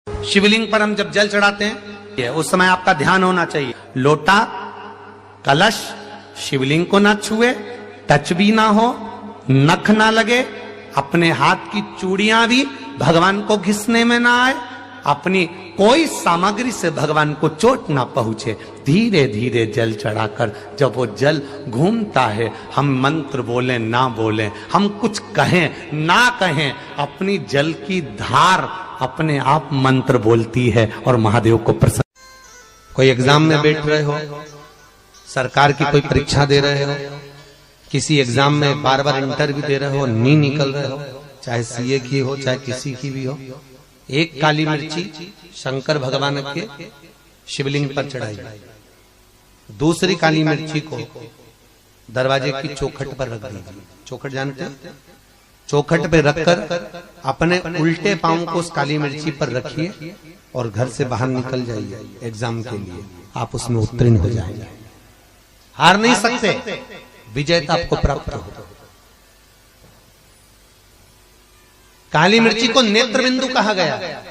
शिवलिंग पर हम जब जल चढ़ाते हैं उस समय आपका ध्यान होना चाहिए, लोटा कलश शिवलिंग को ना छुए, टच भी ना हो, नख ना लगे, अपने हाथ की चूड़ियां भी भगवान को घिसने में ना आए, अपनी कोई सामग्री से भगवान को चोट ना पहुंचे। धीरे धीरे जल चढ़ाकर जब वो जल घूमता है, हम मंत्र बोलें ना बोलें, हम कुछ कहें ना कहें, अपनी जल की धार अपने आप मंत्र बोलती है और महादेव को प्रसन्न। कोई एग्जाम में बैठ रहे हो, सरकार की कोई परीक्षा दे रहे हो, किसी एग्जाम में बार बार इंटरव्यू दे रहे हो, नहीं निकल रहे हो, चाहे सीए की हो चाहे किसी की भी हो, एक काली मिर्ची शंकर भगवान के शिवलिंग पर चढ़ाई, दूसरी काली मिर्ची को दरवाजे की चौखट पर रख दीजिए। चौखट जानते हैं? चौखट पे रखकर अपने उल्टे पांव को उस काली मिर्ची पर रखिए और घर से बाहर निकल जाइए एग्जाम के लिए, आप उसमें उत्तीर्ण हो जाएंगे। हार नहीं सकते, विजेता आपको प्राप्त हो। काली मिर्ची को नेत्र बिंदु कहा गया।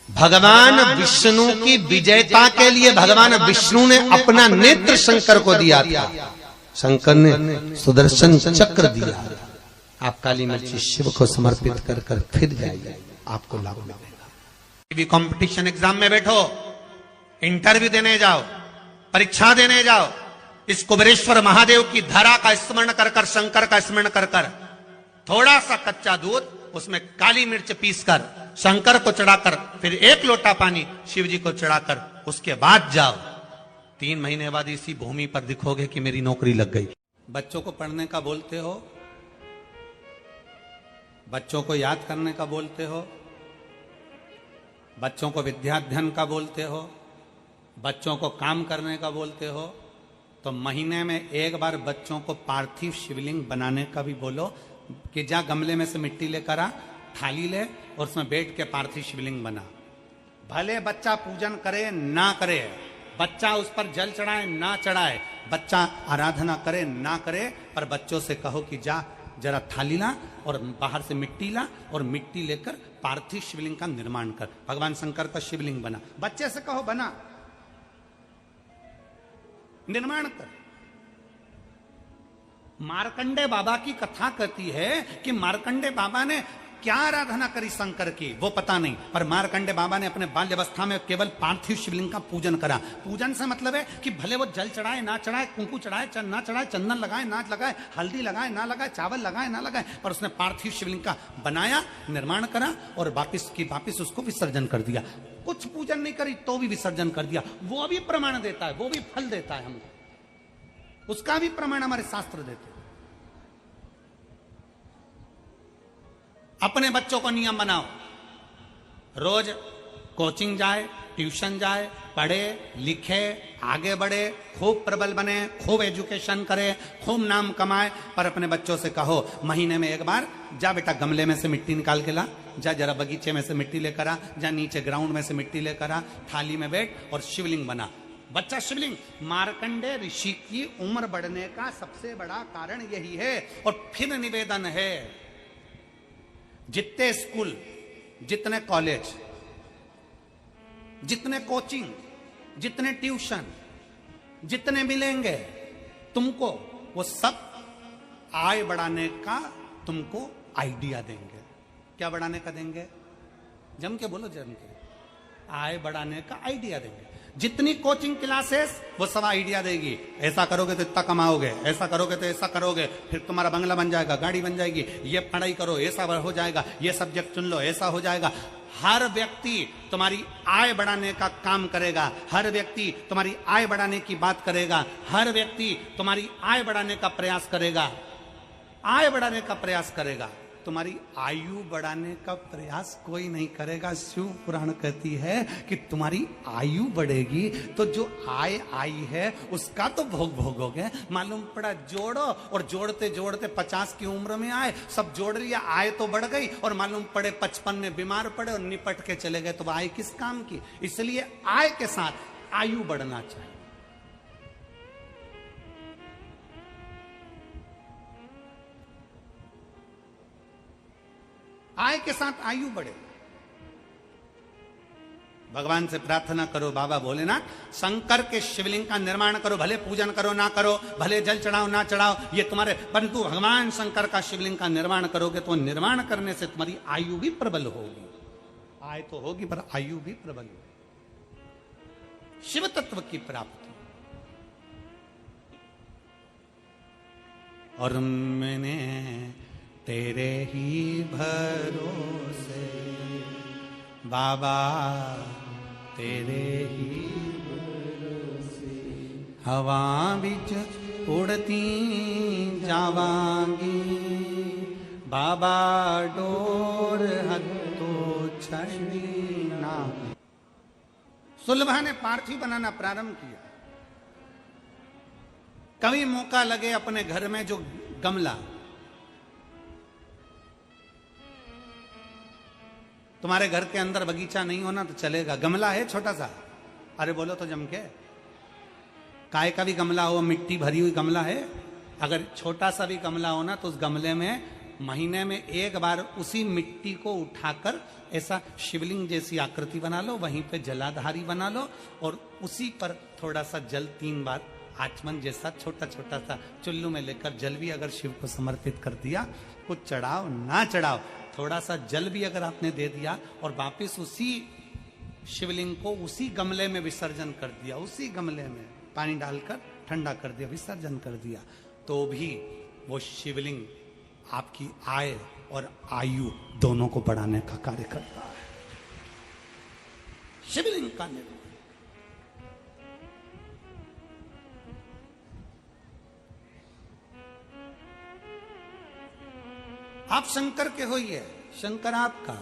भगवान विष्णु की विजयता के लिए भगवान विष्णु ने अपना नेत्र शंकर को दिया था। शंकर ने सुदर्शन चक्र दिया। आप काली मिर्ची शिव को समर्पित कर कर फिर जाइए, आपको लाभ मिलेगा। कंपटीशन एग्जाम में बैठो, इंटरव्यू देने जाओ, परीक्षा देने जाओ, इस कुबेरेश्वर महादेव की धरा का स्मरण कर कर, शंकर का स्मरण कर कर, थोड़ा सा कच्चा दूध उसमें काली मिर्च पीसकर शंकर को चढ़ाकर, फिर एक लोटा पानी शिव जी को चढ़ाकर उसके बाद जाओ। 3 महीने बाद इसी भूमि पर दिखोगे कि मेरी नौकरी लग गई। बच्चों को पढ़ने का बोलते हो, बच्चों को याद करने का बोलते हो, बच्चों को विद्याध्ययन का बोलते हो, बच्चों को काम करने का बोलते हो, तो महीने में एक बार बच्चों को पार्थिव शिवलिंग बनाने का भी बोलो कि जा गमले में से मिट्टी लेकर आ, थाली ले और उसमें बैठ के पार्थिव शिवलिंग बना। भले बच्चा पूजन करे ना करे, बच्चा उस पर जल चढ़ाए ना चढ़ाए, बच्चा आराधना करे ना करे, पर बच्चों से कहो कि जा जरा थाली ला और बाहर से मिट्टी ला और मिट्टी लेकर पार्थिव शिवलिंग का निर्माण कर। भगवान शंकर का शिवलिंग बना, बच्चे से कहो बना, निर्माण कर। मार्कंडे बाबा की कथा कहती है कि मार्कंडे बाबा ने क्या आराधना करी शंकर की वो पता नहीं, पर मार्कंडे बाबा ने अपने बाल्यावस्था में केवल पार्थिव शिवलिंग का पूजन करा। पूजन से मतलब है कि भले वो जल चढ़ाए ना चढ़ाए, कुंकू चढ़ाए ना चढ़ाए, चंदन लगाए ना लगाए, हल्दी लगाए ना लगाए, चावल लगाए ना लगाए, पर उसने पार्थिव शिवलिंग का बनाया, निर्माण करा और वापिस उसको विसर्जन कर दिया। कुछ पूजन नहीं करी तो भी विसर्जन कर दिया। वो भी प्रमाण देता है, वो भी फल देता है हमको, उसका भी प्रमाण हमारे शास्त्र देते हैं। अपने बच्चों को नियम बनाओ, रोज कोचिंग जाए, ट्यूशन जाए, पढ़े लिखे, आगे बढ़े, खूब प्रबल बने, खूब एजुकेशन करे, खूब नाम कमाए, पर अपने बच्चों से कहो महीने में एक बार जा बेटा गमले में से मिट्टी निकाल के ला, जा जरा बगीचे में से मिट्टी लेकर आ, जा नीचे ग्राउंड में से मिट्टी लेकर आ, थाली में बैठ और शिवलिंग बना। बच्चा शिवलिंग। मार्कंडे ऋषि की उम्र बढ़ने का सबसे बड़ा कारण यही है। और फिर निवेदन है, जितने स्कूल, जितने कॉलेज, जितने कोचिंग, जितने ट्यूशन, जितने मिलेंगे तुमको, वो सब आय बढ़ाने का तुमको आइडिया देंगे। क्या बढ़ाने का देंगे? जम के बोलो, जम के। आय बढ़ाने का आइडिया देंगे। जितनी कोचिंग क्लासेस वो सब आइडिया देगी, ऐसा करोगे तो इतना कमाओगे, ऐसा करोगे तो ऐसा करोगे, फिर तुम्हारा बंगला बन जाएगा, गाड़ी बन जाएगी, ये पढ़ाई करो ऐसा हो जाएगा, ये सब्जेक्ट चुन लो ऐसा हो जाएगा। हर व्यक्ति तुम्हारी आय बढ़ाने का काम करेगा, हर व्यक्ति तुम्हारी आय बढ़ाने की बात करेगा, हर व्यक्ति तुम्हारी आय बढ़ाने का प्रयास करेगा, आय बढ़ाने का प्रयास करेगा। तुम्हारी आयु बढ़ाने का प्रयास कोई नहीं करेगा। शिव पुराण कहती है कि तुम्हारी आयु बढ़ेगी तो जो आय आई है उसका तो भोग भोगोगे। मालूम पड़ा जोड़ो, और जोड़ते जोड़ते 50 की उम्र में आए, सब जोड़ लिया, आय तो बढ़ गई, और मालूम पड़े 55 में बीमार पड़े और निपट के चले गए, तो आय किस काम की? इसलिए आय के साथ आयु बढ़ना चाहिए। आय के साथ आयु बढ़े। भगवान से प्रार्थना करो, बाबा भोलेनाथ शंकर के शिवलिंग का निर्माण करो, भले पूजन करो ना करो, भले जल चढ़ाओ ना चढ़ाओ, ये तुम्हारे, परंतु भगवान शंकर का शिवलिंग का निर्माण करोगे तो निर्माण करने से तुम्हारी आयु भी प्रबल होगी। आय तो होगी पर आयु भी प्रबल होगी। शिव तत्व की प्राप्ति। और मैंने तेरे ही भरोसे बाबा, तेरे ही भरोसे हवा बिच उड़ती जावांगी, बाबा डोर हत्तो छड़ी ना। सुलभा ने पार्थिव बनाना प्रारंभ किया। कभी मौका लगे अपने घर में जो गमला, तुम्हारे घर के अंदर बगीचा नहीं होना तो चलेगा, गमला है छोटा सा, अरे बोलो तो जम के, काय का भी गमला हो, मिट्टी भरी हुई गमला है, अगर छोटा सा भी गमला हो ना तो उस गमले में महीने में एक बार उसी मिट्टी को उठाकर ऐसा शिवलिंग जैसी आकृति बना लो, वहीं पे जलाधारी बना लो और उसी पर थोड़ा सा जल 3 बार आचमन जैसा छोटा छोटा सा चुल्लू में लेकर जल भी अगर शिव को समर्पित कर दिया, कुछ चढ़ाओ ना चढ़ाओ, थोड़ा सा जल भी अगर आपने दे दिया और वापिस उसी शिवलिंग को उसी गमले में विसर्जन कर दिया, उसी गमले में पानी डालकर ठंडा कर दिया, विसर्जन कर दिया, तो भी वो शिवलिंग आपकी आय और आयु दोनों को बढ़ाने का कार्य करता है। शिवलिंग का निर्माण। आप शंकर के होइए, शंकर आपका।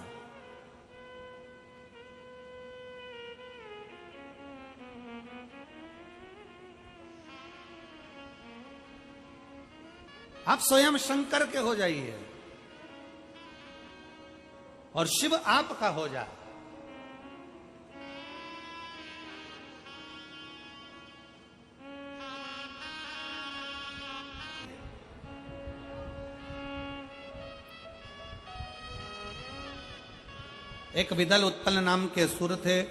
आप स्वयं शंकर के हो जाइए और शिव आपका हो जाए। एक विदल उत्पल नाम के असुर थे,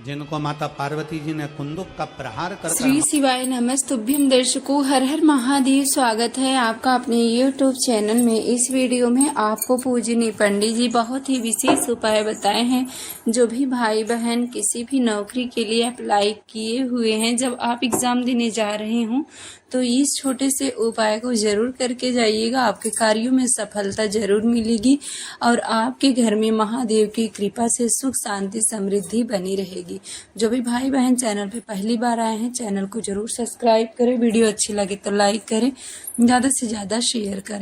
जिनको माता पार्वती जी ने कुंदुक का प्रहार कर। श्री शिवाय नमस्तुभ्यम दर्शकों, हर हर महादेव। स्वागत है आपका अपने YouTube चैनल में। इस वीडियो में आपको पूजनीय पंडित जी बहुत ही विशेष उपाय बताए हैं। जो भी भाई बहन किसी भी नौकरी के लिए अप्लाई किए हुए हैं, जब आप एग्जाम देने जा रहे हों तो इस छोटे से उपाय को जरूर करके जाइएगा। आपके कार्यों में सफलता जरूर मिलेगी और आपके घर में महादेव की कृपा से सुख शांति समृद्धि बनी रहेगी। जो भी भाई बहन चैनल पे पहली बार आए हैं, चैनल को जरूर सब्सक्राइब करें। वीडियो अच्छी लगे तो लाइक करें, ज्यादा से ज्यादा शेयर करें।